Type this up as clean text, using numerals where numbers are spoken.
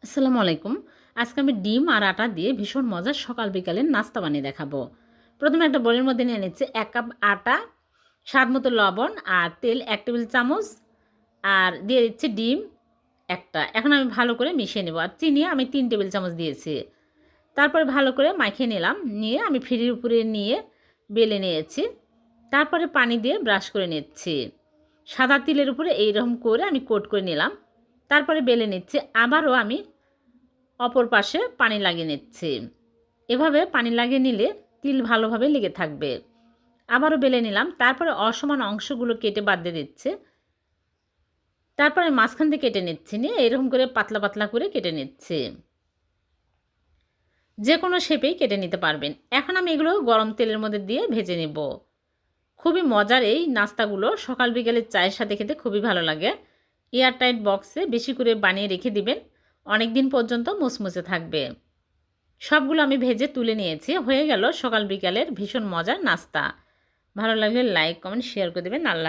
আসসালামু আলাইকুম। আজকে আমি ডিম আর আটা দিয়ে ভীষণ মজার সকাল বিকালের নাস্তা বানিয়ে দেখাবো। প্রথমে একটা বোলের মধ্যে নিয়ে নিচ্ছি ১ কাপ আটা, স্বাদ মতো লবণ আর তেল ১ টেবিল চামচ, আর দিয়ে দিচ্ছি ডিম একটা। এখন আমি ভালো করে মিশিয়ে নেব। আর চিনি আমি ৩ টেবিল চামচ দিয়েছি। তারপরে ভালো করে মাখিয়ে নিলাম। নিয়ে আমি ফ্রির উপরে নিয়ে বেলে নিয়েছি। তারপরে পানি দিয়ে ব্রাশ করে নিচ্ছি। সাদা তিলের উপরে এইরকম করে আমি কোট করে নিলাম। তারপরে বেলে নিচ্ছি। আবারও আমি অপর পাশে পানি লাগিয়ে নিচ্ছি। এভাবে পানি লাগিয়ে নিলে তিল ভালোভাবে লেগে থাকবে। আবারও বেলে নিলাম। তারপরে অসমান অংশগুলো কেটে বাদ দিয়ে দিচ্ছি। তারপরে মাঝখান দিয়ে কেটে নিচ্ছি। নিয়ে এরকম করে পাতলা পাতলা করে কেটে নিচ্ছি। যে কোনো শেপেই কেটে নিতে পারবেন। এখন আমি এগুলো গরম তেলের মধ্যে দিয়ে ভেজে নেব। খুবই মজার এই নাস্তাগুলো সকাল বিকেলের চায়ের সাথে খেতে খুবই ভালো লাগে। এয়ারটাইট বক্সে বেশি করে বানিয়ে রেখে দিবেন। অনেক দিন পর্যন্ত মুচমুচে থাকবে। সবগুলো আমি ভেজে তুলে নিয়েছি। হয়ে গেল সকাল বিকালের ভীষণ মজার নাস্তা। ভালো লাগলে লাইক, কমেন্ট, শেয়ার করে দেবেন। আল্লাহ।